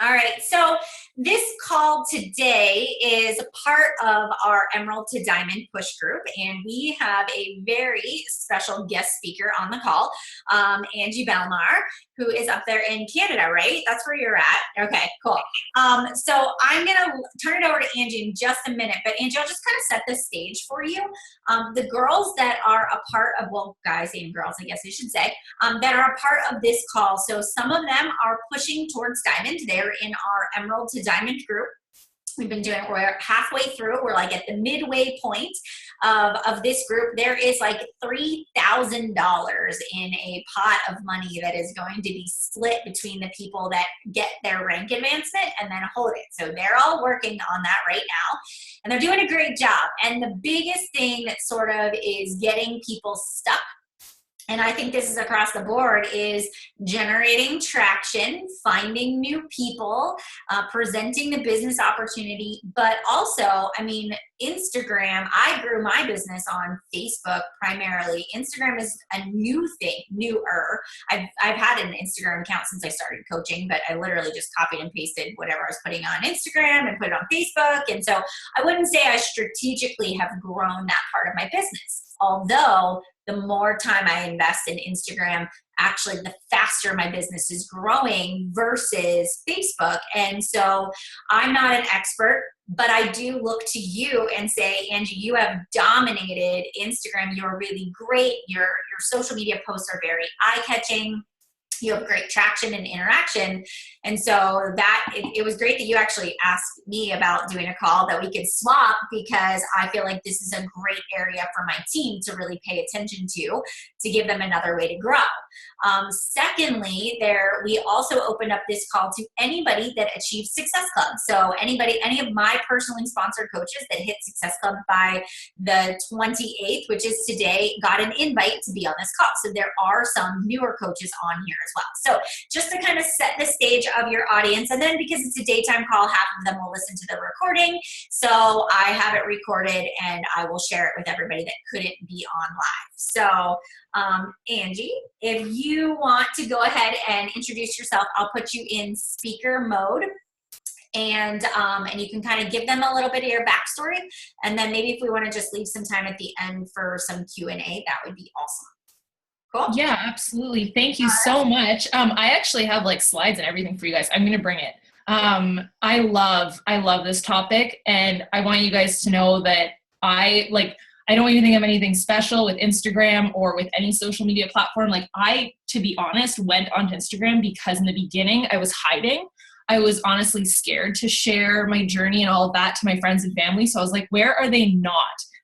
All right, so this call today is a part of our Emerald to Diamond push group, and we have a very special guest speaker on the call, Angie Bellemare, who is up there in Canada, right? That's where you're at. Okay, cool. So I'm gonna turn it over to Angie in just a minute, but Angie, I'll just kind of set the stage for you. The girls that are a part of, well, guys and girls, I guess I should say, that are a part of this call. So some of them are pushing towards Diamond. They're in our Emerald to Diamond group. We've been doing it, we're halfway through. We're like at the midway point of this group. There is like $3,000 in a pot of money that is going to be split between the people that get their rank advancement and then hold it. So they're all working on that right now, and they're doing a great job. And the biggest thing that sort of is getting people stuck, and I think this is across the board, is generating traction, finding new people, presenting the business opportunity, but also, I mean, Instagram. I grew my business on Facebook primarily. Instagram is a new thing, newer. I've had an Instagram account since I started coaching, but I literally just copied and pasted whatever I was putting on Instagram and put it on Facebook. And so I wouldn't say I strategically have grown that part of my business. Although the more time I invest in Instagram, actually the faster my business is growing versus Facebook. And so I'm not an expert, but I do look to you and say, Angie, you have dominated Instagram. You're really great. Your social media posts are very eye-catching. You have great traction and interaction. And so that it was great that you actually asked me about doing a call that we could swap, because I feel like this is a great area for my team to really pay attention to give them another way to grow. Secondly, we also opened up this call to anybody that achieves Success Club. So any of my personally sponsored coaches that hit Success Club by the 28th, which is today, got an invite to be on this call. So there are some newer coaches on here as well. So just to kind of set the stage of your audience, and then because it's a daytime call, half of them will listen to the recording. So I have it recorded and I will share it with everybody that couldn't be on live. So Angie, if you want to go ahead and introduce yourself, I'll put you in speaker mode. And you can kind of give them a little bit of your backstory. And then maybe if we want to just leave some time at the end for some Q&A, that would be awesome. Cool. Yeah, absolutely. Thank you so much. I actually have like slides and everything for you guys. I'm going to bring it. I love this topic, and I want you guys to know that I don't even think I'm anything special with Instagram or with any social media platform. Like to be honest, went onto Instagram because in the beginning I was hiding. I was honestly scared to share my journey and all of that to my friends and family. So I was like, where are they not?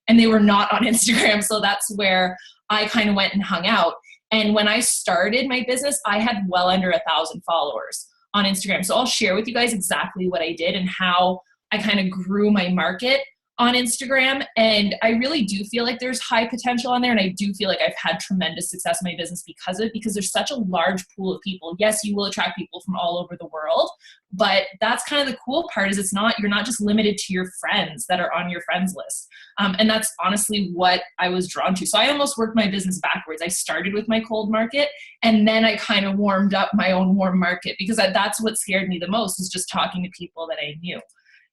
And they were not on Instagram. So that's where I kind of went and hung out. And when I started my business, I had well under 1,000 followers on Instagram. So I'll share with you guys exactly what I did and how I kind of grew my market on Instagram. And I really do feel like there's high potential on there. And I do feel like I've had tremendous success in my business because of it, because there's such a large pool of people. Yes, you will attract people from all over the world, but that's kind of the cool part, is you're not just limited to your friends that are on your friends list. And that's honestly what I was drawn to. So I almost worked my business backwards. I started with my cold market, and then I kind of warmed up my own warm market, because that's what scared me the most, is just talking to people that I knew.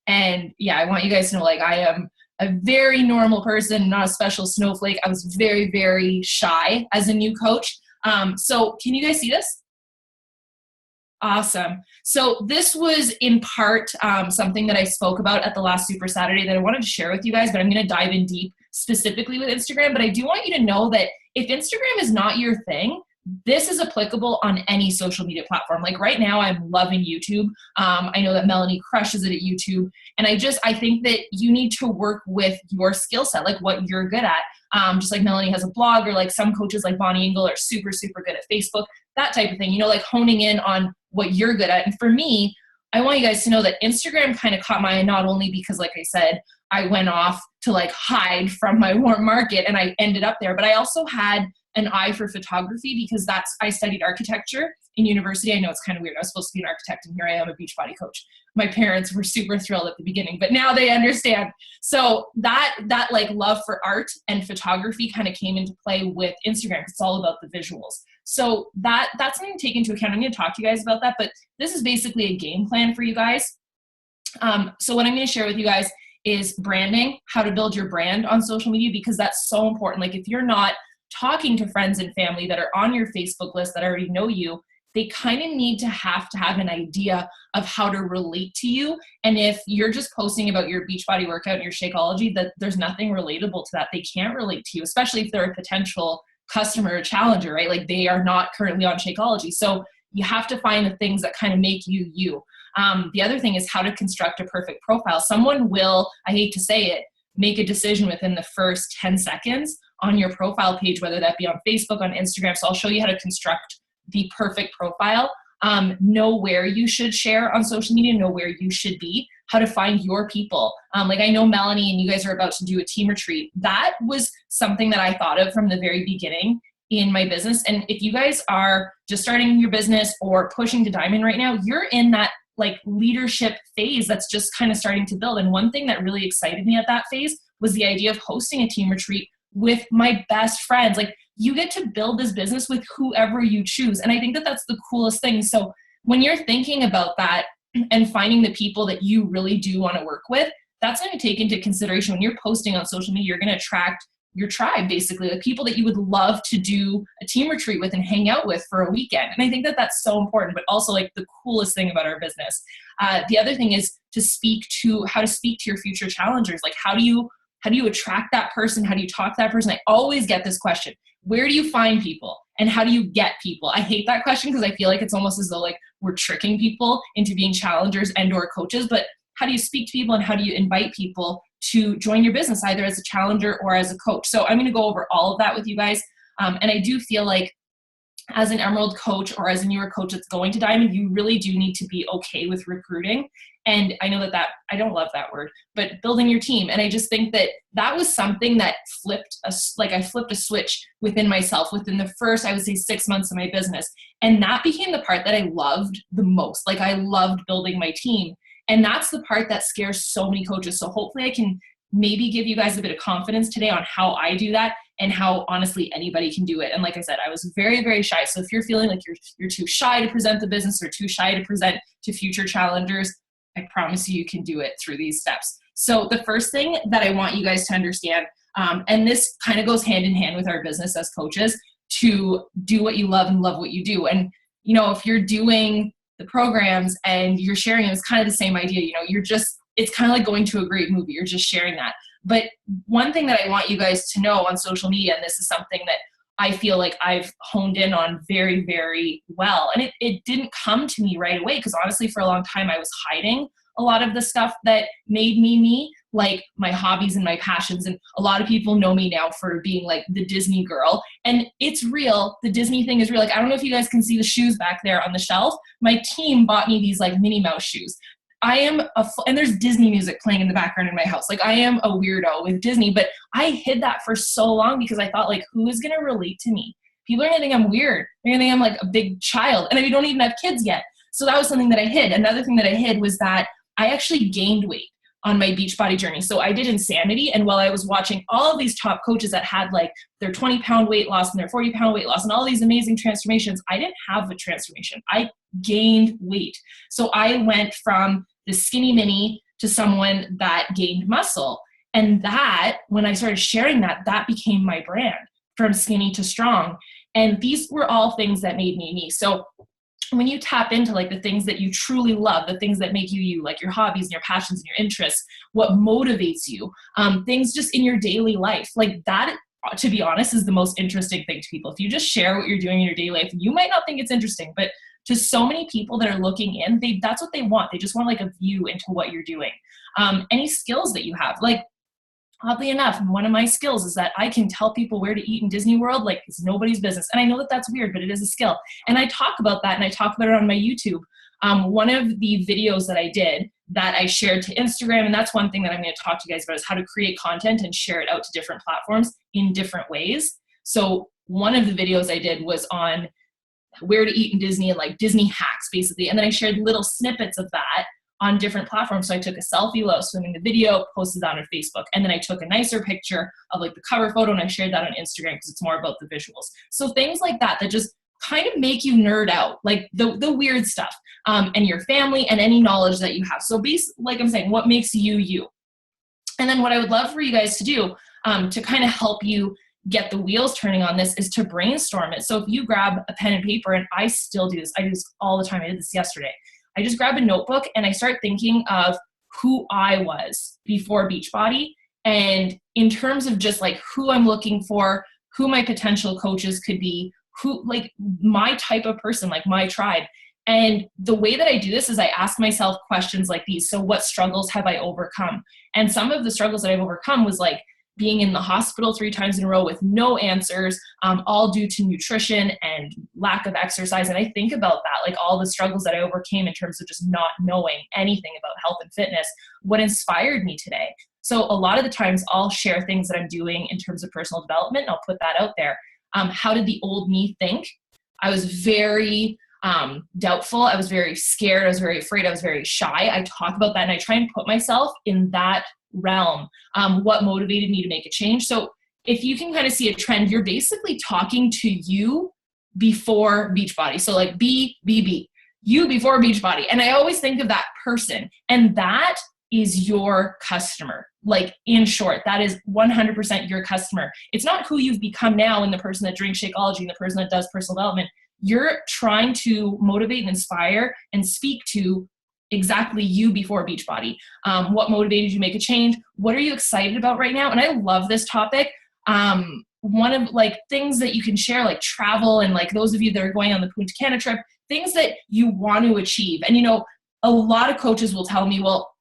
And yeah, I want you guys to know, like, I am a very normal person, not a special snowflake. I was very, very shy as a new coach. So can you guys see this? Awesome. So this was in part something that I spoke about at the last Super Saturday that I wanted to share with you guys, but I'm going to dive in deep specifically with Instagram. But I do want you to know that if Instagram is not your thing, this is applicable on any social media platform. Like right now, I'm loving YouTube. I know that Melanie crushes it at YouTube. And I think that you need to work with your skill set, like what you're good at. Just like Melanie has a blog, or like some coaches like Bonnie Engel are super, super good at Facebook, that type of thing, like honing in on what you're good at. And for me, I want you guys to know that Instagram kind of caught my eye, not only because, like I said, I went off to like hide from my warm market and I ended up there, but I also had an eye for photography because I studied architecture in university. I know it's kind of weird. I was supposed to be an architect and here I am, a Beachbody coach. My parents were super thrilled at the beginning, but now they understand. So that like love for art and photography kind of came into play with Instagram. It's all about the visuals. So that's something to take into account. I'm going to talk to you guys about that, but this is basically a game plan for you guys. So what I'm going to share with you guys is branding, how to build your brand on social media, because that's so important. Like if you're not talking to friends and family that are on your Facebook list that already know you, they kind of need to have an idea of how to relate to you. And if you're just posting about your Beachbody workout and your Shakeology, that there's nothing relatable to that, they can't relate to you, especially if they're a potential customer or challenger, right? Like they are not currently on Shakeology. So you have to find the things that kind of make you you. The other thing is how to construct a perfect profile. Someone will, I hate to say it, make a decision within the first 10 seconds on your profile page, whether that be on Facebook, on Instagram. So I'll show you how to construct the perfect profile, know where you should share on social media, know where you should be, how to find your people. Like I know Melanie and you guys are about to do a team retreat. That was something that I thought of from the very beginning in my business. And if you guys are just starting your business or pushing to diamond right now, you're in that like leadership phase that's just kind of starting to build. And one thing that really excited me at that phase was the idea of hosting a team retreat with my best friends. Like you get to build this business with whoever you choose. And I think that that's the coolest thing. So when you're thinking about that and finding the people that you really do want to work with, that's going to take into consideration when you're posting on social media. You're going to attract your tribe, basically, the people that you would love to do a team retreat with and hang out with for a weekend. And I think that that's so important, but also like the coolest thing about our business. The other thing is how to speak to your future challengers. Like how do you attract that person? How do you talk to that person? I always get this question. Where do you find people and how do you get people? I hate that question because I feel like it's almost as though like we're tricking people into being challengers and or coaches, but how do you speak to people and how do you invite people to join your business, either as a challenger or as a coach? So I'm going to go over all of that with you guys. And I do feel like as an Emerald coach or as a newer coach that's going to Diamond, you really do need to be okay with recruiting. And I know that I don't love that word, but building your team. And I just think that was something that I flipped a switch within myself within the first, I would say 6 months of my business. And that became the part that I loved the most. Like I loved building my team. And that's the part that scares so many coaches. So hopefully I can maybe give you guys a bit of confidence today on how I do that and how honestly anybody can do it. And like I said, I was very, very shy. So if you're feeling like you're too shy to present the business or too shy to present to future challengers, I promise you can do it through these steps. So the first thing that I want you guys to understand, and this kind of goes hand in hand with our business as coaches, to do what you love and love what you do. And, you know, if you're doing the programs and you're sharing them, it's kind of the same idea. You know, it's kind of like going to a great movie. You're just sharing that. But one thing that I want you guys to know on social media, and this is something that I feel like I've honed in on very, very well. And it didn't come to me right away because honestly, for a long time, I was hiding a lot of the stuff that made me, like my hobbies and my passions. And a lot of people know me now for being like the Disney girl. And it's real. The Disney thing is real. Like, I don't know if you guys can see the shoes back there on the shelf. My team bought me these like Minnie Mouse shoes. And there's Disney music playing in the background in my house. Like I am a weirdo with Disney, but I hid that for so long because I thought like, who is going to relate to me? People are going to think I'm weird. They're going to think I'm like a big child. And I don't even have kids yet. So that was something that I hid. Another thing that I hid was that I actually gained weight on my Beachbody journey. So I did Insanity. And while I was watching all of these top coaches that had like their 20-pound weight loss and their 40-pound weight loss and all these amazing transformations, I didn't have a transformation. I gained weight. So I went from the skinny mini to someone that gained muscle. And that, when I started sharing that became my brand, from skinny to strong. And these were all things that made me me. So when you tap into like the things that you truly love, the things that make you you, like your hobbies and your passions and your interests, what motivates you, things just in your daily life, like that, to be honest, is the most interesting thing to people. If you just share what you're doing in your daily life, you might not think it's interesting, but to so many people that are looking in, that's what they want. They just want like a view into what you're doing. Any skills that you have, like oddly enough, one of my skills is that I can tell people where to eat in Disney World like it's nobody's business. And I know that that's weird, but it is a skill. And I talk about that and I talk about it on my YouTube. One of the videos that I did that I shared to Instagram, and that's one thing that I'm going to talk to you guys about, is how to create content and share it out to different platforms in different ways. So one of the videos I did was on where to eat in Disney and like Disney hacks basically. And then I shared little snippets of that on different platforms. So I took a selfie while I was filming the video, posted that on Facebook. And then I took a nicer picture of like the cover photo and I shared that on Instagram because it's more about the visuals. So things like that, that just kind of make you nerd out, like the weird stuff, and your family and any knowledge that you have. So like I'm saying, what makes you, you? And then what I would love for you guys to do to kind of help you get the wheels turning on this is to brainstorm it. So if you grab a pen and paper, and I still do this, I do this all the time. I did this yesterday. I just grab a notebook and I start thinking of who I was before Beachbody. And in terms of just like who I'm looking for, who my potential coaches could be, who like my type of person, like my tribe. And the way that I do this is I ask myself questions like these. So what struggles have I overcome? And some of the struggles that I've overcome was like being in the hospital 3 times in a row with no answers, all due to nutrition and lack of exercise. And I think about that, like all the struggles that I overcame in terms of just not knowing anything about health and fitness, what inspired me today. So a lot of the times I'll share things that I'm doing in terms of personal development, and I'll put that out there. How did the old me think? I was very doubtful. I was very scared. I was very afraid. I was very shy. I talk about that and I try and put myself in that realm. What motivated me to make a change? So if you can kind of see a trend, you're basically talking to you before Beachbody. So like BBB, you before Beachbody. And I always think of that person, and that is your customer. Like in short, that is 100% your customer. It's not who you've become now and the person that drinks Shakeology and the person that does personal development. You're trying to motivate and inspire and speak to exactly you before Beachbody. What motivated you to make a change? What are you excited about right now? And I love this topic. One of like things that you can share, like travel, and like those of you that are going on the Punta Cana trip, things that you want to achieve. And you know, a lot of coaches will tell me, well,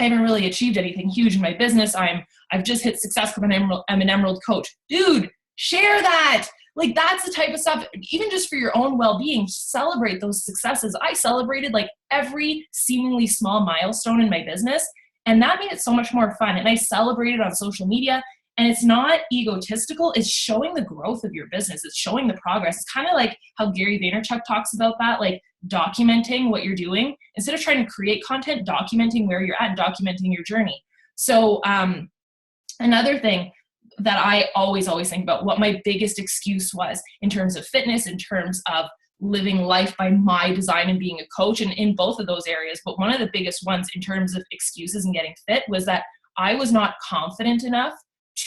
I haven't really achieved anything huge in my business. I've just hit success because I'm an Emerald coach. Dude, share that. Like that's the type of stuff, even just for your own well-being, celebrate those successes. I celebrated like every seemingly small milestone in my business, and that made it so much more fun. And I celebrated on social media, and it's not egotistical. It's showing the growth of your business. It's showing the progress. It's kind of like how Gary Vaynerchuk talks about that, like documenting what you're doing. Instead of trying to create content, documenting where you're at and documenting your journey. So another thing that I always think about, what my biggest excuse was in terms of fitness, in terms of living life by my design and being a coach, and in both of those areas. But one of the biggest ones in terms of excuses and getting fit was that I was not confident enough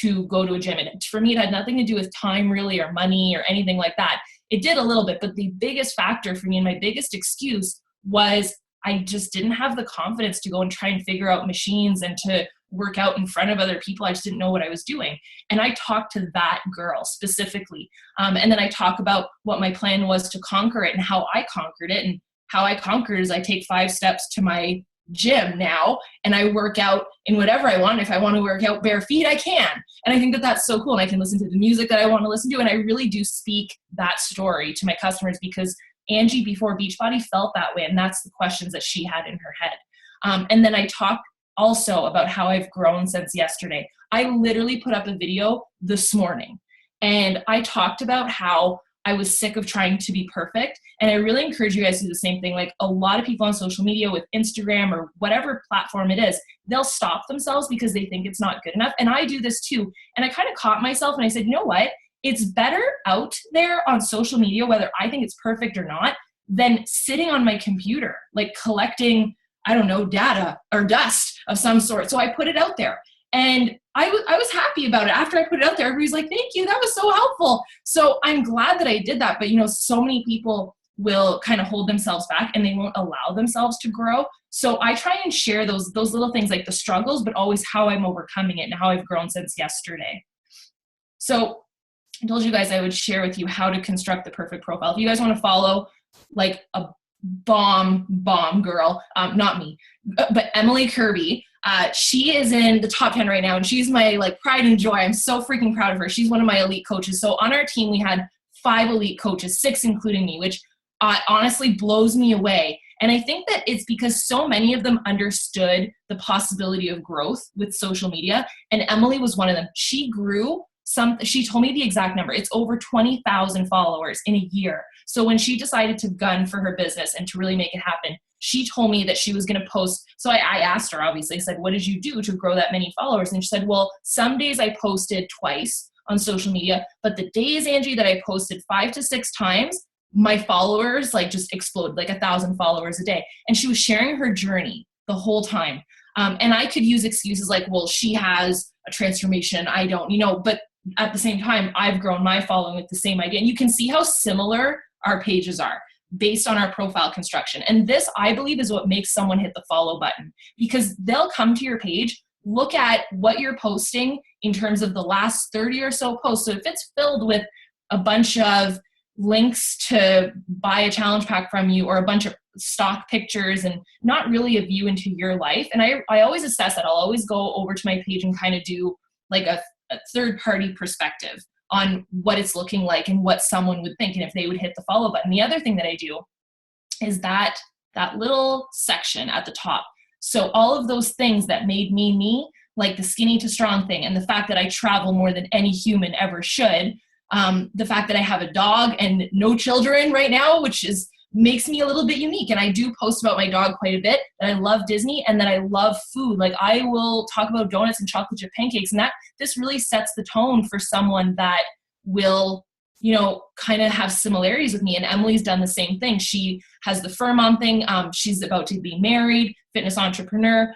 to go to a gym. And for me, it had nothing to do with time really, or money or anything like that. It did a little bit, but the biggest factor for me and my biggest excuse was I just didn't have the confidence to go and try and figure out machines and to work out in front of other people. I just didn't know what I was doing. And I talked to that girl specifically. And then I talk about what my plan was to conquer it and how I conquered it. And how I conquered is I take 5 steps to my gym now, and I work out in whatever I want. If I want to work out bare feet, I can. And I think that that's so cool. And I can listen to the music that I want to listen to. And I really do speak that story to my customers because Angie before Beachbody felt that way. And that's the questions that she had in her head. And then I talk also about how I've grown since yesterday. I literally put up a video this morning, and I talked about how I was sick of trying to be perfect. And I really encourage you guys to do the same thing. Like a lot of people on social media with Instagram or whatever platform it is, they'll stop themselves because they think it's not good enough. And I do this too. And I kind of caught myself and I said, you know what? It's better out there on social media, whether I think it's perfect or not, than sitting on my computer, like collecting, I don't know, data or dust of some sort. So I put it out there. And I was happy about it. After I put it out there, everybody's like, thank you, that was so helpful. So I'm glad that I did that. But you know, so many people will kind of hold themselves back and they won't allow themselves to grow. So I try and share those little things, like the struggles, but always how I'm overcoming it and how I've grown since yesterday. So I told you guys I would share with you how to construct the perfect profile. If you guys want to follow like a bomb girl, not me, but Emily Kirby, she is in the top 10 right now, and she's my like pride and joy. I'm so freaking proud of her. She's one of my elite coaches. So on our team, we had 5 elite coaches, 6 including me, which honestly blows me away. And I think that it's because so many of them understood the possibility of growth with social media. And Emily was one of them. She grew she told me the exact number. It's over 20,000 followers in a year. So when she decided to gun for her business and to really make it happen, she told me that she was going to post. So I asked her, obviously, I said, what did you do to grow that many followers? And she said, well, some days I posted twice on social media, but the days, Angie, that I posted 5 to 6 times, my followers like just exploded, like 1,000 followers a day. And she was sharing her journey the whole time. And I could use excuses like, well, she has a transformation. I don't, but at the same time, I've grown my following with the same idea. And you can see how similar our pages are based on our profile construction. And this, I believe, is what makes someone hit the follow button, because they'll come to your page, look at what you're posting in terms of the last 30 or so posts. So if it's filled with a bunch of links to buy a challenge pack from you or a bunch of stock pictures and not really a view into your life. And I always assess that. I'll always go over to my page and kind of do like a third party perspective on what it's looking like and what someone would think and if they would hit the follow button. The other thing that I do is that little section at the top. So all of those things that made me, like the skinny to strong thing and the fact that I travel more than any human ever should, the fact that I have a dog and no children right now, which makes me a little bit unique. And I do post about my dog quite a bit, that I love Disney and that I love food. Like I will talk about donuts and chocolate chip pancakes, and this really sets the tone for someone that will, kind of have similarities with me. And Emily's done the same thing. She has the Fur Mom thing. She's about to be married, fitness entrepreneur.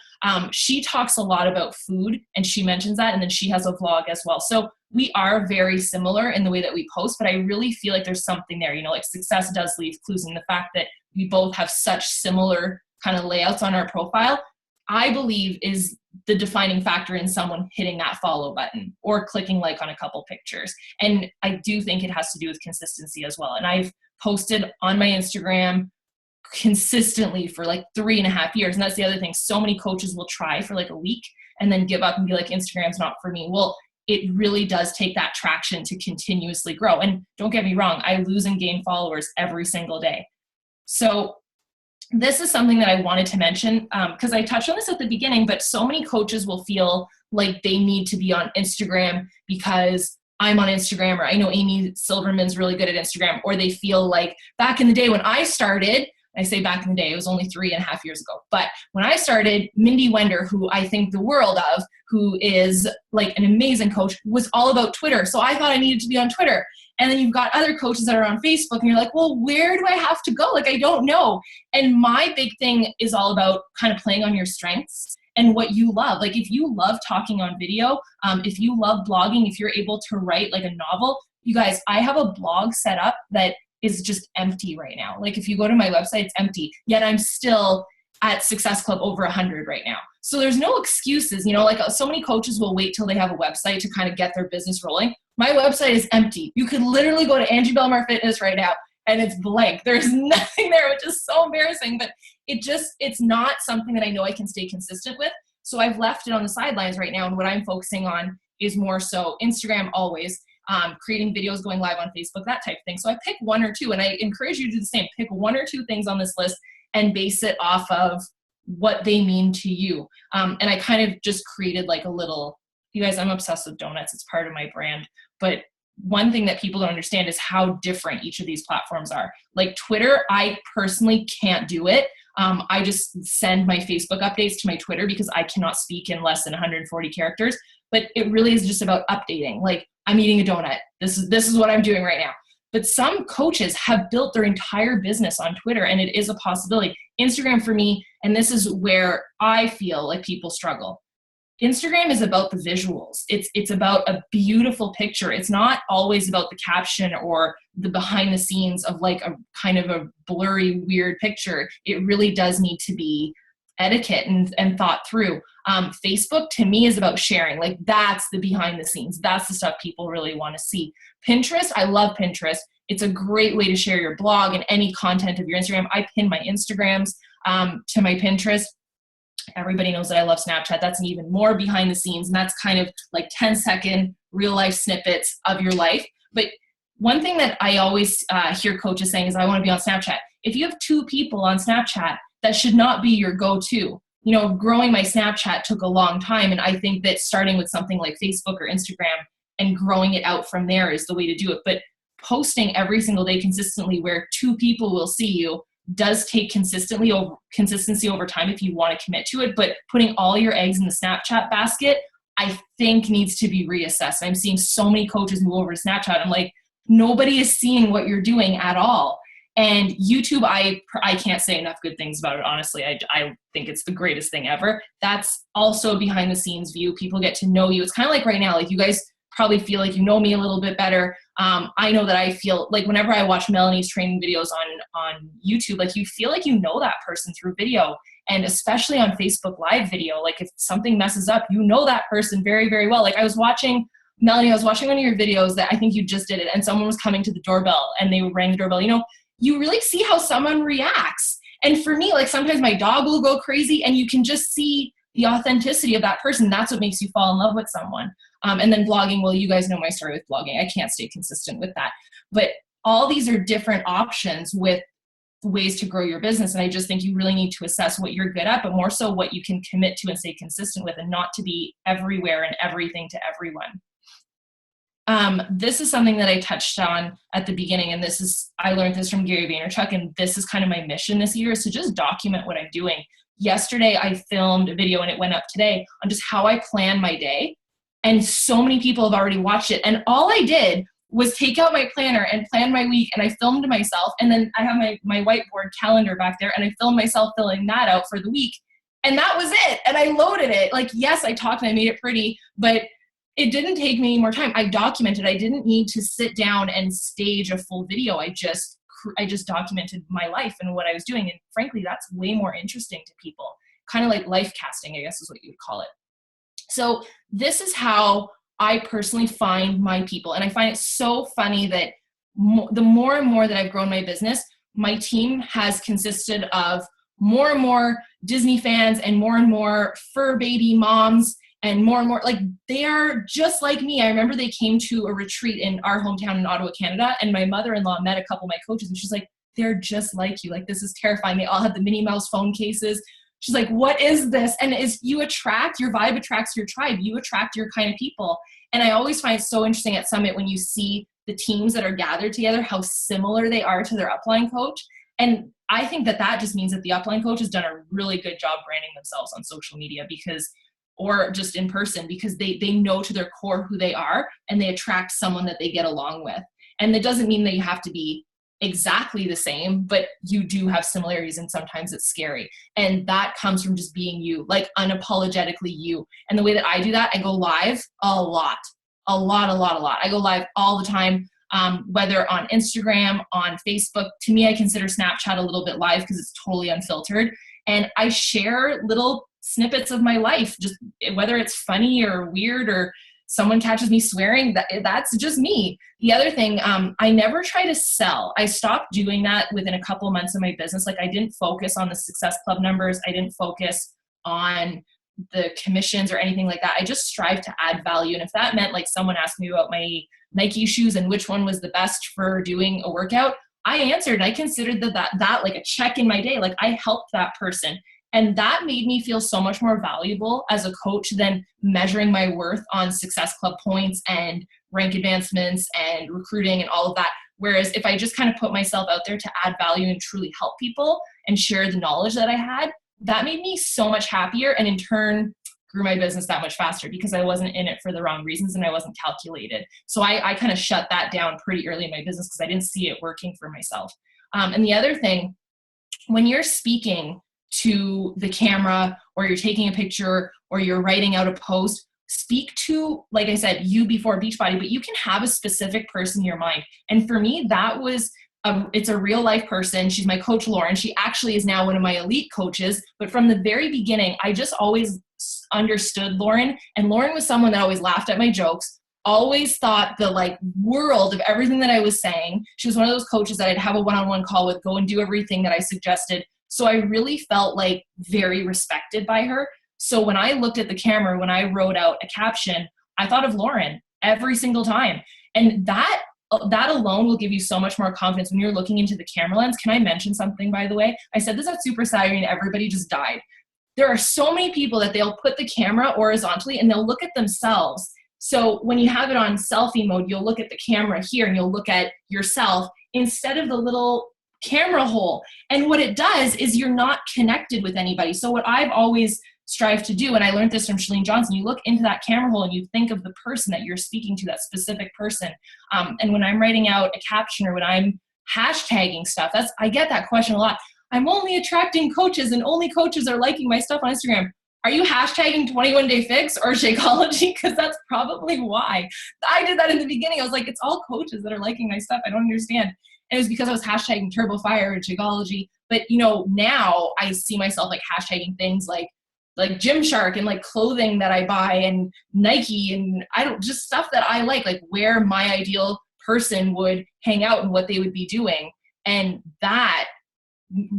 She talks a lot about food and she mentions that. And then she has a vlog as well. So we are very similar in the way that we post, but I really feel like there's something there, like success does leave clues. And the fact that we both have such similar kind of layouts on our profile, I believe is the defining factor in someone hitting that follow button or clicking like on a couple pictures. And I do think it has to do with consistency as well. And I've posted on my Instagram consistently for like 3.5 years. And that's the other thing. So many coaches will try for like a week and then give up and be like, Instagram's not for me. Well, it really does take that traction to continuously grow. And don't get me wrong, I lose and gain followers every single day. So this is something that I wanted to mention because I touched on this at the beginning, but so many coaches will feel like they need to be on Instagram because I'm on Instagram, or I know Amy Silverman's really good at Instagram, or they feel like back in the day when I started, I say back in the day, it was only 3.5 years ago. But when I started, Mindy Wender, who I think the world of, who is like an amazing coach, was all about Twitter. So I thought I needed to be on Twitter. And then you've got other coaches that are on Facebook and you're like, well, where do I have to go? Like, I don't know. And my big thing is all about kind of playing on your strengths and what you love. Like if you love talking on video, if you love blogging, if you're able to write like a novel, you guys, I have a blog set up that is just empty right now. Like if you go to my website, it's empty, yet I'm still at Success Club over 100 right now. So there's no excuses, like so many coaches will wait till they have a website to kind of get their business rolling. My website is empty. You could literally go to Angie Bellemare Fitness right now and it's blank. There's nothing there, which is so embarrassing, but it's not something that I know I can stay consistent with. So I've left it on the sidelines right now. And what I'm focusing on is more so Instagram always, creating videos, going live on Facebook, that type of thing. So I pick 1 or 2, and I encourage you to do the same. Pick 1 or 2 things on this list and base it off of what they mean to you. And I kind of just created like a little, you guys, I'm obsessed with donuts. It's part of my brand. But one thing that people don't understand is how different each of these platforms are. Like Twitter, I personally can't do it. I just send my Facebook updates to my Twitter because I cannot speak in less than 140 characters. But it really is just about updating. Like I'm eating a donut. This is what I'm doing right now. But some coaches have built their entire business on Twitter, and it is a possibility. Instagram for me, and this is where I feel like people struggle. Instagram is about the visuals. It's about a beautiful picture. It's not always about the caption or the behind the scenes of like a kind of a blurry, weird picture. It really does need to be etiquette and thought through. Facebook to me is about sharing. Like that's the behind the scenes. That's the stuff people really want to see. Pinterest, I love Pinterest. It's a great way to share your blog and any content of your Instagram. I pin my Instagrams to my Pinterest. Everybody knows that I love Snapchat. That's even more behind the scenes. And that's kind of like 10-second real life snippets of your life. But one thing that I always hear coaches saying is I want to be on Snapchat. if you have 2 people on Snapchat, that should not be your go-to. You know, growing my Snapchat took a long time. And I think that starting with something like Facebook or Instagram and growing it out from there is the way to do it. But posting every single day consistently where 2 people will see you does take consistency over time if you want to commit to it. But putting all your eggs in the Snapchat basket, I think needs to be reassessed. I'm seeing so many coaches move over to Snapchat. I'm like, nobody is seeing what you're doing at all. And YouTube, I can't say enough good things about it, honestly. I think it's the greatest thing ever. That's also behind the scenes view. People get to know you. It's kind of like right now, like you guys probably feel like you know me a little bit better. I know that I feel like whenever I watch Melanie's training videos on YouTube, like you feel like you know that person through video, and especially on Facebook Live video. Like if something messes up, you know that person very, very well. Like I was watching, Melanie, I was watching one of your videos that I think you just did it, and someone was coming to the doorbell and they rang the doorbell. You know, you really see how someone reacts. And for me, like sometimes my dog will go crazy, and you can just see the authenticity of that person. That's what makes you fall in love with someone. And then blogging, well, you guys know my story with blogging. I can't stay consistent with that. But all these are different options with ways to grow your business. And I just think you really need to assess what you're good at, but more so what you can commit to and stay consistent with, and not to be everywhere and everything to everyone. This is something that I touched on at the beginning, and I learned this from Gary Vaynerchuk, and this is kind of my mission this year, is to just document what I'm doing. Yesterday, I filmed a video, and it went up today, on just how I plan my day. And so many people have already watched it. And all I did was take out my planner and plan my week, and I filmed myself. And then I have my whiteboard calendar back there, and I filmed myself filling that out for the week. And that was it. And I loaded it. Like, yes, I talked and I made it pretty, but it didn't take me any more time. I documented. I didn't need to sit down and stage a full video. I just documented my life and what I was doing. And frankly, that's way more interesting to people. Kind of like life casting, I guess is what you would call it. So this is how I personally find my people. And I find it so funny that the more and more that I've grown my business, my team has consisted of more and more Disney fans and more fur baby moms and more, like they are just like me. I remember they came to a retreat in our hometown in Ottawa, Canada, and my mother-in-law met a couple of my coaches, and she's like, they're just like you. Like, this is terrifying. They all have the Minnie Mouse phone cases. She's like, what is this? And your vibe attracts your tribe. You attract your kind of people. And I always find it so interesting at Summit when you see the teams that are gathered together, how similar they are to their upline coach. And I think that just means that the upline coach has done a really good job branding themselves on social media, or just in person, because they know to their core who they are, and they attract someone that they get along with. And it doesn't mean that you have to be exactly the same, but you do have similarities, and sometimes it's scary. And that comes from just being you, like unapologetically you. And the way that I do that, I go live a lot. I go live all the time, whether on Instagram, on Facebook. To me, I consider Snapchat a little bit live because it's totally unfiltered. And I share little snippets of my life, just whether it's funny or weird or someone catches me swearing, that's just me. The other thing, I never try to sell. I stopped doing that within a couple of months of my business. Like, I didn't focus on the Success Club numbers. I didn't focus on the commissions or anything like that. I just strive to add value. And if that meant like someone asked me about my Nike shoes and which one was the best for doing a workout, I answered, and I considered that like a check in my day. Like, I helped that person. And that made me feel so much more valuable as a coach than measuring my worth on Success Club points and rank advancements and recruiting and all of that. Whereas if I just kind of put myself out there to add value and truly help people and share the knowledge that I had, that made me so much happier, and in turn grew my business that much faster because I wasn't in it for the wrong reasons and I wasn't calculated. So I kind of shut that down pretty early in my business because I didn't see it working for myself. And the other thing, when you're speaking to the camera, or you're taking a picture, or you're writing out a post, speak to, like I said, you before Beachbody, but you can have a specific person in your mind. And for me, that was it's a real life person. She's my coach, Lauren. She actually is now one of my elite coaches. But from the very beginning, I just always understood Lauren. And Lauren was someone that always laughed at my jokes, always thought the like world of everything that I was saying. She was one of those coaches that I'd have a one-on-one call with, go and do everything that I suggested. So I really felt like very respected by her. So when I looked at the camera, when I wrote out a caption, I thought of Lauren every single time. And that that alone will give you so much more confidence when you're looking into the camera lens. Can I mention something, by the way? I said this at Super Saturday and everybody just died. There are so many people that they'll put the camera horizontally and they'll look at themselves. So when you have it on selfie mode, you'll look at the camera here and you'll look at yourself instead of the little camera hole. And what it does is you're not connected with anybody. So what I've always strived to do, and I learned this from Chalene Johnson, you look into that camera hole and you think of the person that you're speaking to, that specific person. And when I'm writing out a caption or when I'm hashtagging stuff, I get that question a lot. I'm only attracting coaches and only coaches are liking my stuff on Instagram. Are you hashtagging 21 Day Fix or Shakeology? Because that's probably why. I did that in the beginning. I was like, it's all coaches that are liking my stuff. I don't understand. And it was because I was hashtagging Turbo Fire and Shakeology. But now I see myself like hashtagging things like Gymshark and like clothing that I buy and Nike and just stuff that I like where my ideal person would hang out and what they would be doing. And that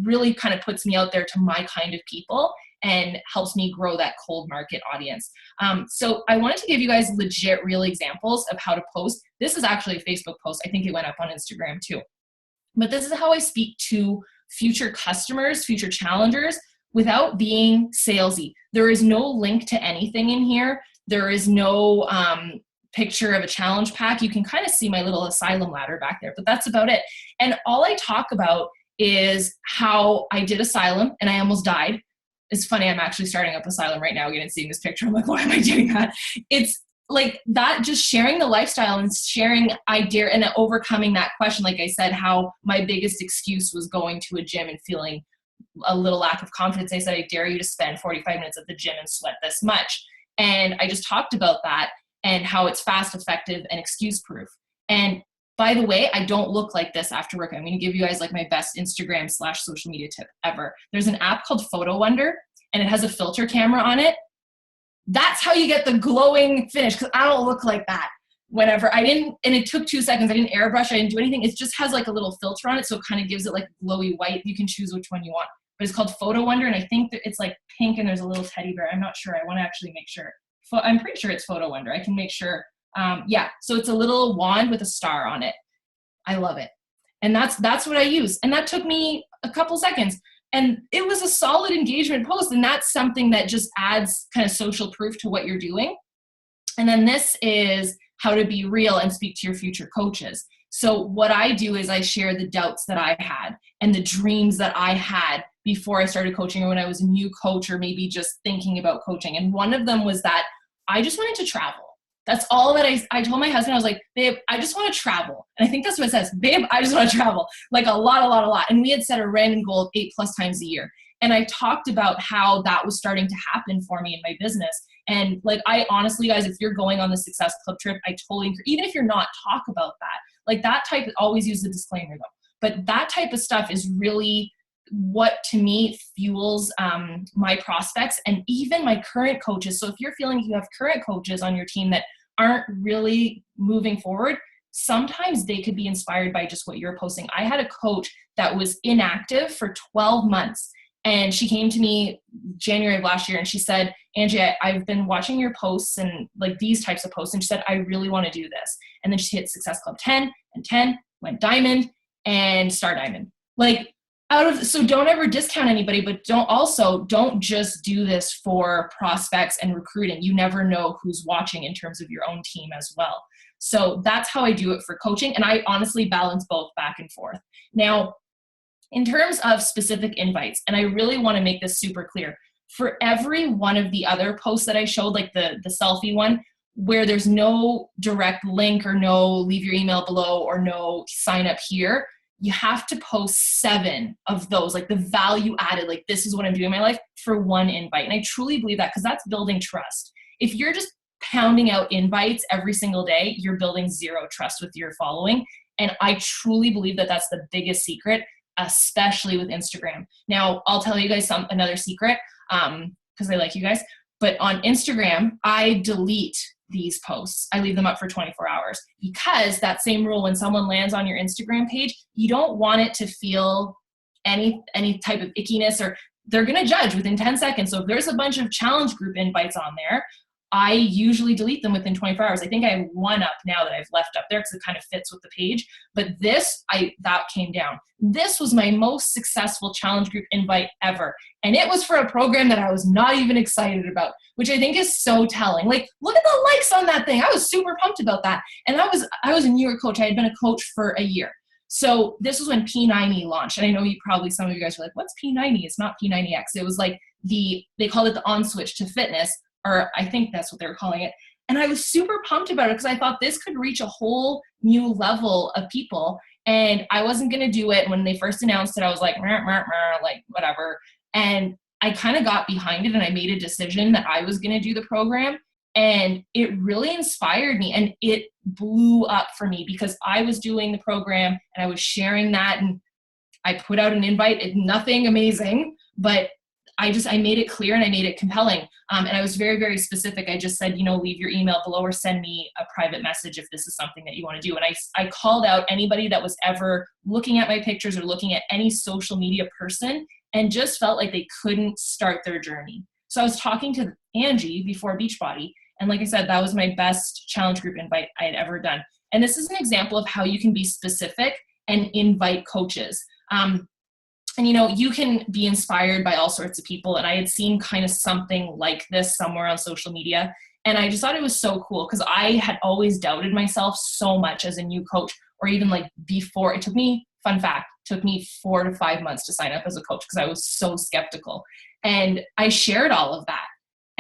really kind of puts me out there to my kind of people and helps me grow that cold market audience. So I wanted to give you guys legit real examples of how to post. This is actually a Facebook post. I think it went up on Instagram too. But this is how I speak to future customers, future challengers without being salesy. There is no link to anything in here. There is no picture of a challenge pack. You can kind of see my little asylum ladder back there, but that's about it. And all I talk about is how I did Asylum and I almost died. It's funny, I'm actually starting up Asylum right now again and seeing this picture. I'm like, why am I doing that? It's like that, just sharing the lifestyle and sharing idea and overcoming that question. Like I said, how my biggest excuse was going to a gym and feeling a little lack of confidence. I said, I dare you to spend 45 minutes at the gym and sweat this much. And I just talked about that and how it's fast, effective, and excuse proof. And by the way, I don't look like this after work. I'm going to give you guys like my best Instagram/social media tip ever. There's an app called Photo Wonder and it has a filter camera on it. That's how you get the glowing finish, because I don't look like that. Whenever and it took 2 seconds. I didn't airbrush. I didn't do anything. It just has like a little filter on it. So it kind of gives it like glowy white. You can choose which one you want, but it's called Photo Wonder. And I think that it's like pink and there's a little teddy bear. I'm not sure. I want to actually make sure. I'm pretty sure it's Photo Wonder. I can make sure. Yeah. So it's a little wand with a star on it. I love it. And that's what I use. And that took me a couple seconds. And it was a solid engagement post. And that's something that just adds kind of social proof to what you're doing. And then this is how to be real and speak to your future coaches. So what I do is I share the doubts that I had and the dreams that I had before I started coaching or when I was a new coach or maybe just thinking about coaching. And one of them was that I just wanted to travel. That's all that I told my husband. I was like, babe, I just want to travel. And I think that's what it says. Babe, I just want to travel. Like a lot. And we had set a random goal of 8+ times a year. And I talked about how that was starting to happen for me in my business. And like, I honestly, guys, if you're going on the Success Club trip, I totally encourage, even if you're not, talk about that. Like that type, always use the disclaimer though. But that type of stuff is really what to me fuels my prospects and even my current coaches. So if you're feeling you have current coaches on your team that aren't really moving forward, sometimes they could be inspired by just what you're posting. I had a coach that was inactive for 12 months. And she came to me January of last year and she said, Angie, I've been watching your posts and like these types of posts. And she said, I really want to do this. And then she hit Success Club 10 and 10, went Diamond and Star Diamond. Like so don't ever discount anybody, but don't just do this for prospects and recruiting. You never know who's watching in terms of your own team as well. So that's how I do it for coaching. And I honestly balance both back and forth. Now, in terms of specific invites, and I really want to make this super clear, for every one of the other posts that I showed, like the selfie one, where there's no direct link or no leave your email below or no sign up here, you have to post 7 of those, like the value added, like this is what I'm doing in my life for one invite. And I truly believe that because that's building trust. If you're just pounding out invites every single day, you're building zero trust with your following. And I truly believe that that's the biggest secret, especially with Instagram. Now, I'll tell you guys another secret because I like you guys. But on Instagram, I delete these posts. I leave them up for 24 hours because that same rule, when someone lands on your Instagram page, you don't want it to feel any type of ickiness or they're going to judge within 10 seconds. So if there's a bunch of challenge group invites on there, I usually delete them within 24 hours. I think I have one up now that I've left up there because it kind of fits with the page. But that came down. This was my most successful challenge group invite ever. And it was for a program that I was not even excited about, which I think is so telling. Like, look at the likes on that thing. I was super pumped about that. And I was a newer coach. I had been a coach for a year. So this was when P90 launched. And I know some of you guys were like, what's P90? It's not P90X. It was like they called it the on switch to fitness, or I think that's what they were calling it. And I was super pumped about it because I thought this could reach a whole new level of people. And I wasn't going to do it. When they first announced it, I was like, like whatever. And I kind of got behind it and I made a decision that I was going to do the program. And it really inspired me, and it blew up for me because I was doing the program and I was sharing that, and I put out an invite. Nothing amazing, but I made it clear and I made it compelling. And I was very, very specific. I just said, leave your email below or send me a private message if this is something that you want to do. And I called out anybody that was ever looking at my pictures or looking at any social media person and just felt like they couldn't start their journey. So I was talking to Angie before Beachbody. And like I said, that was my best challenge group invite I had ever done. And this is an example of how you can be specific and invite coaches. And you can be inspired by all sorts of people. And I had seen kind of something like this somewhere on social media. And I just thought it was so cool because I had always doubted myself so much as a new coach, or even like before. It took me 4 to 5 months to sign up as a coach because I was so skeptical. And I shared all of that.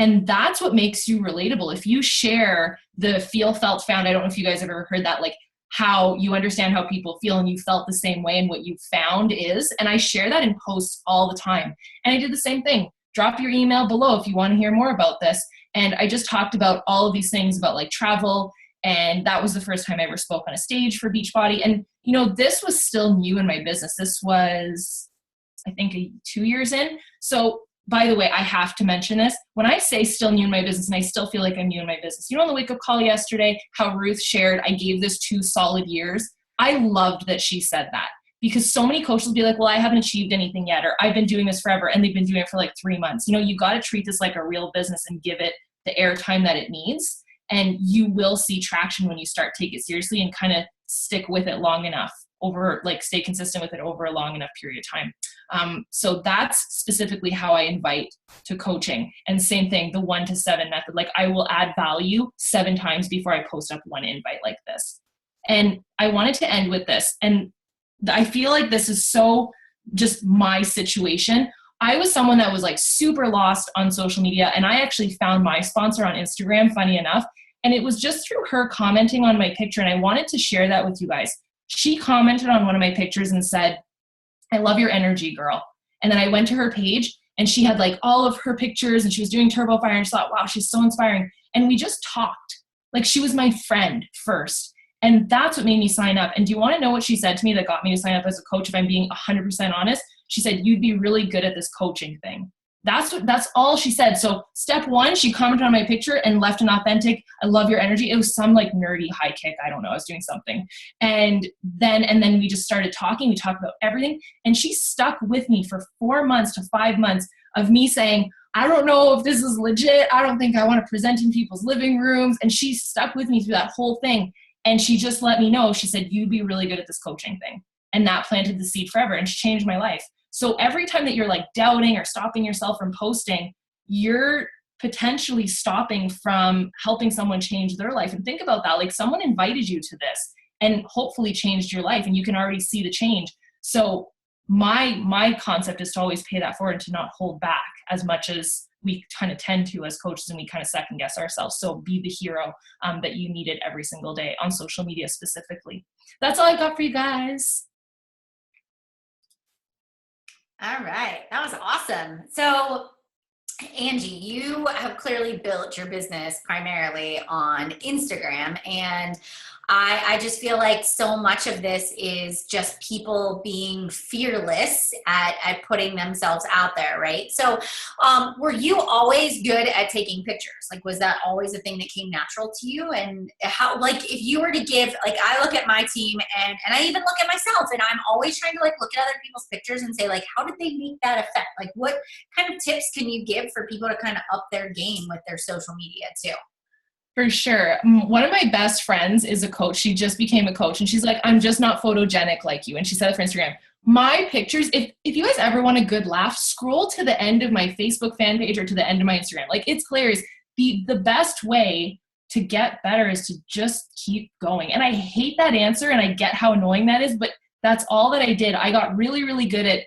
And that's what makes you relatable. If you share the feel, felt, found, I don't know if you guys have ever heard that, like how you understand how people feel and you felt the same way and what you found is. And I share that in posts all the time. And I did the same thing. Drop your email below if you want to hear more about this. And I just talked about all of these things about like travel. And that was the first time I ever spoke on a stage for Beachbody. And, this was still new in my business. This was, I think, 2 years in. So by the way, I have to mention this. When I say still new in my business, and I still feel like I'm new in my business, on the wake-up call yesterday, how Ruth shared, I gave this 2 solid years. I loved that she said that because so many coaches will be like, well, I haven't achieved anything yet, or I've been doing this forever, and they've been doing it for like 3 months. You got to treat this like a real business and give it the airtime that it needs. And you will see traction when you start take it seriously and kind of stick with it long enough stay consistent with it over a long enough period of time. So that's specifically how I invite to coaching. And same thing, the 1 to 7 method. Like I will add value 7 times before I post up one invite like this. And I wanted to end with this. And I feel like this is so just my situation. I was someone that was like super lost on social media. And I actually found my sponsor on Instagram, funny enough. And it was just through her commenting on my picture. And I wanted to share that with you guys. She commented on one of my pictures and said, I love your energy, girl. And then I went to her page and she had like all of her pictures and she was doing Turbo Fire and I just thought, wow, she's so inspiring. And we just talked like she was my friend first. And that's what made me sign up. And do you want to know what she said to me that got me to sign up as a coach? If I'm being 100% honest, she said, you'd be really good at this coaching thing. That's all she said. So step 1, she commented on my picture and left an authentic, I love your energy. It was some like nerdy high kick. I don't know. I was doing something. And then we just started talking. We talked about everything. And she stuck with me for 4 months to 5 months of me saying, I don't know if this is legit. I don't think I want to present in people's living rooms. And she stuck with me through that whole thing. And she just let me know, she said, you'd be really good at this coaching thing. And that planted the seed forever and she changed my life. So every time that you're like doubting or stopping yourself from posting, you're potentially stopping from helping someone change their life. And think about that. Like someone invited you to this and hopefully changed your life and you can already see the change. So my concept is to always pay that forward and to not hold back as much as we kind of tend to as coaches, and we kind of second guess ourselves. So be the hero that you needed every single day on social media specifically. That's all I got for you guys. All right. That was awesome. So Angie, you have clearly built your business primarily on Instagram, and I just feel like so much of this is just people being fearless at putting themselves out there, right? So were you always good at taking pictures? Like, was that always a thing that came natural to you? And how, like, if you were to give, like, I look at my team and I even look at myself, and I'm always trying to like look at other people's pictures and say, like, how did they make that effect? Like, what kind of tips can you give great for people to kind of up their game with their social media too. For sure. One of my best friends is a coach. She just became a coach and she's like, I'm just not photogenic like you. And she said it for Instagram. My pictures, if you guys ever want a good laugh, scroll to the end of my Facebook fan page or to the end of my Instagram. Like, it's hilarious. The best way to get better is to just keep going. And I hate that answer and I get how annoying that is, but that's all that I did. I got really, really good at,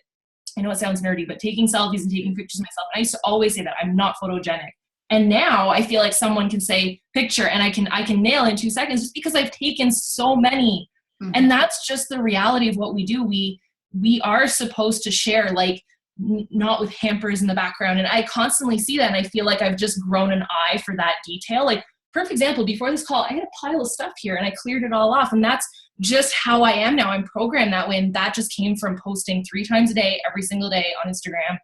I know it sounds nerdy, but taking selfies and taking pictures of myself. And I used to always say that I'm not photogenic. And now I feel like someone can say picture and I can nail it in 2 seconds just because I've taken so many. Mm-hmm. And that's just the reality of what we do. We are supposed to share, like, not with hampers in the background. And I constantly see that. And I feel like I've just grown an eye for that detail. Like, perfect example, before this call, I had a pile of stuff here and I cleared it all off. And that's just how I am now. I'm programmed that way. And that just came from posting 3 times a day, every single day on Instagram.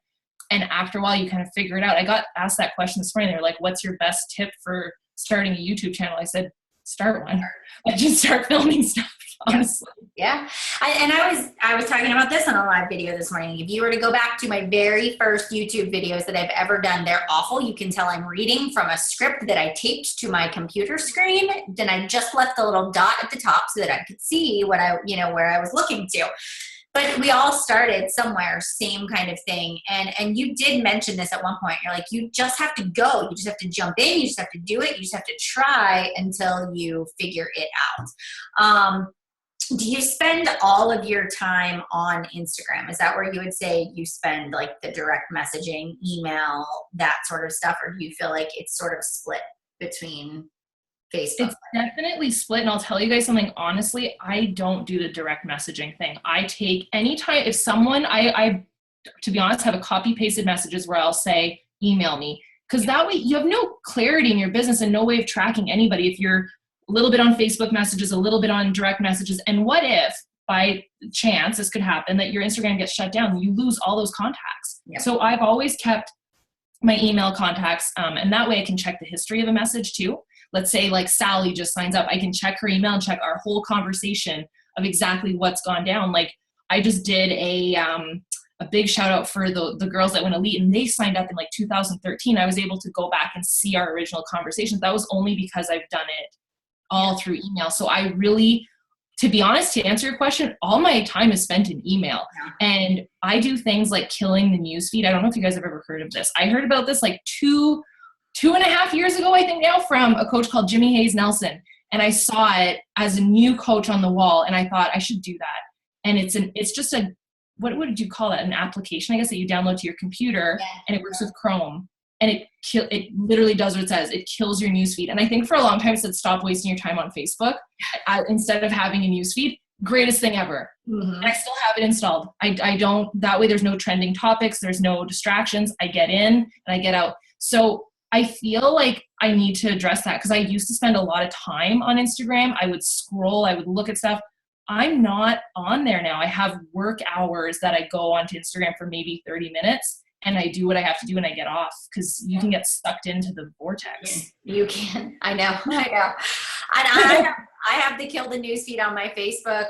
And after a while, you kind of figure it out. I got asked that question this morning. They're like, what's your best tip for starting a YouTube channel? I said, start one. I just start filming stuff, honestly. Yeah. I was talking about this on a live video this morning. If you were to go back to my very first YouTube videos that I've ever done, they're awful. You can tell I'm reading from a script that I taped to my computer screen. Then I just left the little dot at the top so that I could see what where I was looking to. But we all started somewhere, same kind of thing. And you did mention this at one point. You're like, you just have to go. You just have to jump in. You just have to do it. You just have to try until you figure it out. Do you spend all of your time on Instagram? Is that where you would say you spend, like, the direct messaging, email, that sort of stuff? Or do you feel like it's sort of split between Facebook? It's definitely split. And I'll tell you guys something, honestly, I don't do the direct messaging thing. I take anytime, if someone, I to be honest, have a copy pasted messages where I'll say, email me. Because that way you have no clarity in your business and no way of tracking anybody. If you're a little bit on Facebook messages, a little bit on direct messages, and what if by chance, this could happen, that your Instagram gets shut down, you lose all those contacts. Yeah. So I've always kept my email contacts, and that way I can check the history of a message too. Let's say, like, Sally just signs up. I can check her email and check our whole conversation of exactly what's gone down. Like, I just did a big shout out for the girls that went elite, and they signed up in like 2013. I was able to go back and see our original conversations. That was only because I've done it all through email. So I really, to be honest, to answer your question, all my time is spent in email. And I do things like killing the newsfeed. I don't know if you guys have ever heard of this. I heard about this like two and a half years ago, I think now, from a coach called Jimmy Hayes Nelson. And I saw it as a new coach on the wall, and I thought I should do that. And it's just a, what did you call that? An application, I guess, that you download to your computer, and it works with Chrome. And it literally does what it says. It kills your newsfeed. And I think for a long time it said, stop wasting your time on Facebook instead of having a newsfeed. Greatest thing ever. Mm-hmm. And I still have it installed. I don't, that way there's no trending topics. There's no distractions. I get in and I get out. So I feel like I need to address that, because I used to spend a lot of time on Instagram. I would scroll, I would look at stuff. I'm not on there now. I have work hours that I go onto Instagram for maybe 30 minutes. And I do what I have to do and I get off, because you can get sucked into the vortex. You can. I know. And I have to kill the newsfeed on my Facebook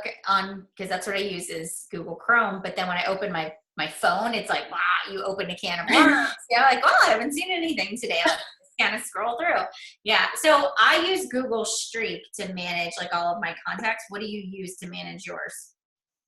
because that's what I use is Google Chrome. But then when I open my phone, it's like, wow, you opened a can of worms. Yeah, like, well, I haven't seen anything today. I'll just kind of scroll through. Yeah. So I use Google Streak to manage like all of my contacts. What do you use to manage yours?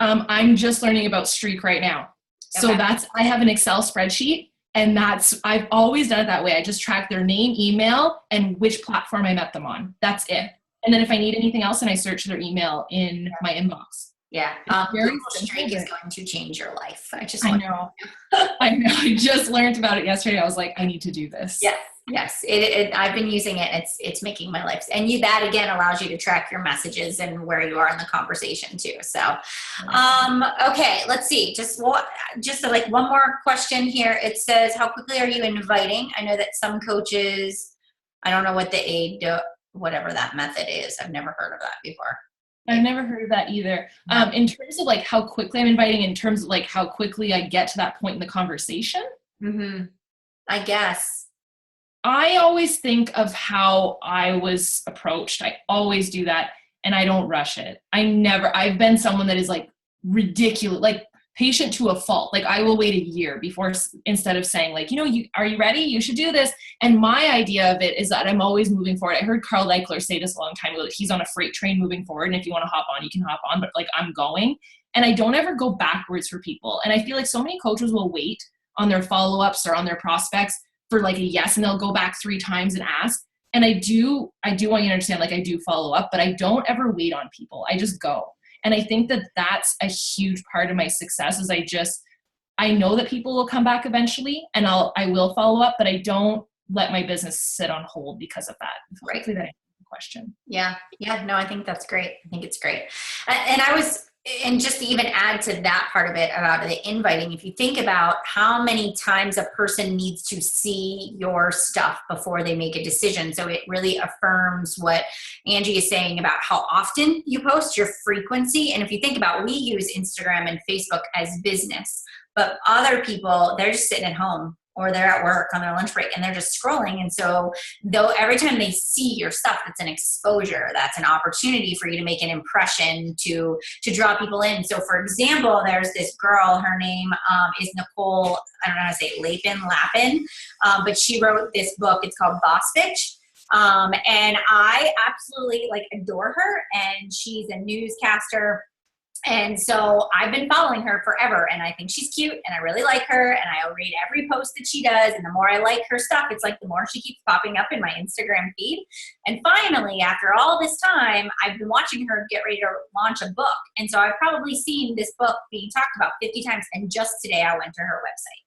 I'm just learning about Streak right now. So I have an Excel spreadsheet, and I've always done it that way. I just track their name, email, and which platform I met them on. That's it. And then if I need anything else, then I search their email in my inbox. Yeah. Google Streak is going to change your life. I know. I know. I just learned about it yesterday. I was like, I need to do this. Yes. I've been using it. It's making my life. And that again allows you to track your messages and where you are in the conversation too. So, okay, let's see. Just like one more question here. It says, how quickly are you inviting? I know that some coaches, I don't know what whatever that method is. I've never heard of that before. I've never heard of that either. In terms of like how quickly I'm inviting, in terms of like how quickly I get to that point in the conversation. Mm-hmm. I guess. I always think of how I was approached. I always do that, and I don't rush it. I've been someone that is like ridiculous, like patient to a fault. Like I will wait a year before, instead of saying like, are you ready? You should do this. And my idea of it is that I'm always moving forward. I heard Carl Eichler say this a long time ago, that he's on a freight train moving forward. And if you want to hop on, you can hop on, but like I'm going, and I don't ever go backwards for people. And I feel like so many coaches will wait on their follow-ups or on their prospects for like a yes, and they'll go back 3 times and ask. And I do want you to understand, like I do follow up, but I don't ever wait on people. I just go. And I think that that's a huge part of my success is I know that people will come back eventually, and I will follow up, but I don't let my business sit on hold because of that. Right. Hopefully that answers the question. Yeah. No, I think that's great. I think it's great. And just to even add to that part of it about the inviting, if you think about how many times a person needs to see your stuff before they make a decision. So it really affirms what Angie is saying about how often you post, your frequency. And if you think about, we use Instagram and Facebook as business, but other people, they're just sitting at home or they're at work on their lunch break and they're just scrolling. And so though every time they see your stuff, it's an exposure. That's an opportunity for you to make an impression, to draw people in. So for example, there's this girl, her name is Nicole, I don't know how to say it, Lapin, but she wrote this book. It's called Boss Bitch. And I absolutely adore her, and she's a newscaster. And so I've been following her forever, and I think she's cute, and I really like her, and I'll read every post that she does. And the more I like her stuff, it's like the more she keeps popping up in my Instagram feed. And finally, after all this time, I've been watching her get ready to launch a book. And so I've probably seen this book being talked about 50 times. And just today I went to her website.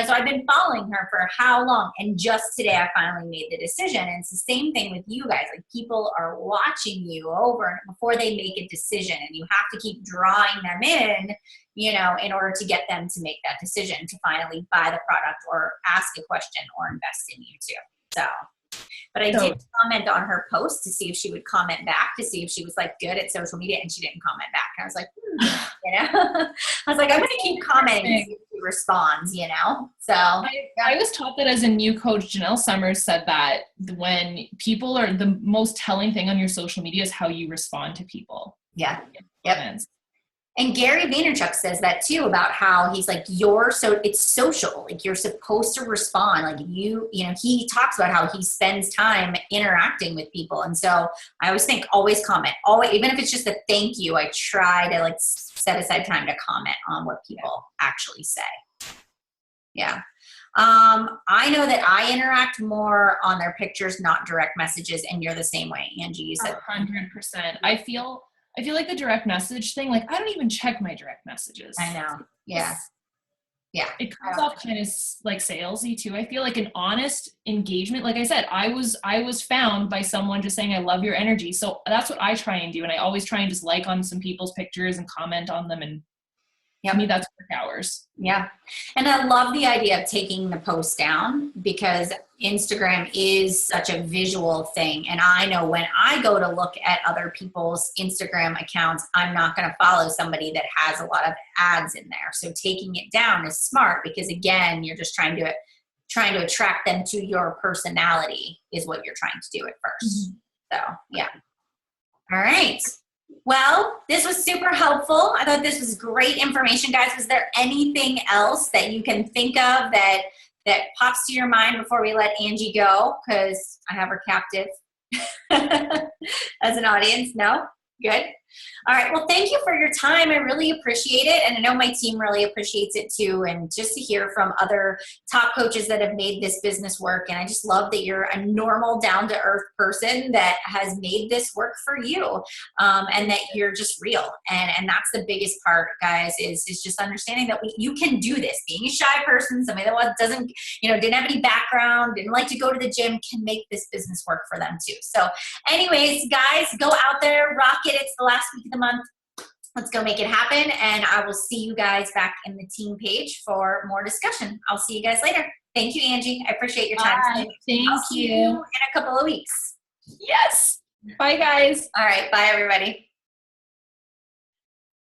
So I've been following her for how long? And just today I finally made the decision. And it's the same thing with you guys. Like, people are watching you over before they make a decision, and you have to keep drawing them in order to get them to make that decision to finally buy the product or ask a question or invest in you too. So, but I did comment on her post to see if she would comment back, to see if she was good at social media, and she didn't comment back. And I was like, I was like, I'm going to keep commenting and see if she responds, So I was taught that as a new coach, Janelle Summers said that when people are, the most telling thing on your social media is how you respond to people. Yeah. Yep. And Gary Vaynerchuk says that too, about how he's like, it's social. Like, you're supposed to respond. Like, he talks about how he spends time interacting with people. And so I always think, always comment, always, even if it's just a thank you, I try to set aside time to comment on what people actually say. Yeah. I know that I interact more on their pictures, not direct messages. And you're the same way, Angie. You said 100%. I feel like the direct message thing, I don't even check my direct messages. I know. Yeah. Yeah. It comes off kind of salesy too. I feel like an honest engagement. Like I said, I was found by someone just saying, I love your energy. So that's what I try and do. And I always try and just like on some people's pictures and comment on them. And to me, that's work hours. Yeah. And I love the idea of taking the post down, because Instagram is such a visual thing. And I know when I go to look at other people's Instagram accounts, I'm not going to follow somebody that has a lot of ads in there. So taking it down is smart, because again, you're just trying to attract them to your personality is what you're trying to do at first. Mm-hmm. So yeah. All right. Well, this was super helpful. I thought this was great information, guys. Was there anything else that you can think of that pops to your mind before we let Angie go? Because I have her captive as an audience. No? Good. All right. Well, thank you for your time. I really appreciate it. And I know my team really appreciates it too. And just to hear from other top coaches that have made this business work. And I just love that you're a normal, down-to-earth person that has made this work for you, and that you're just real. And that's the biggest part, guys, is just understanding that you can do this. Being a shy person, somebody that doesn't, didn't have any background, didn't like to go to the gym, can make this business work for them too. So anyways, guys, go out there, rock it. It's the last week of the month. Let's go make it happen. And I will see you guys back in the team page for more discussion. I'll see you guys later. Thank you, Angie. I appreciate your time. Thank you. I'll see you in a couple of weeks. Yes. Bye, guys. All right. Bye, everybody.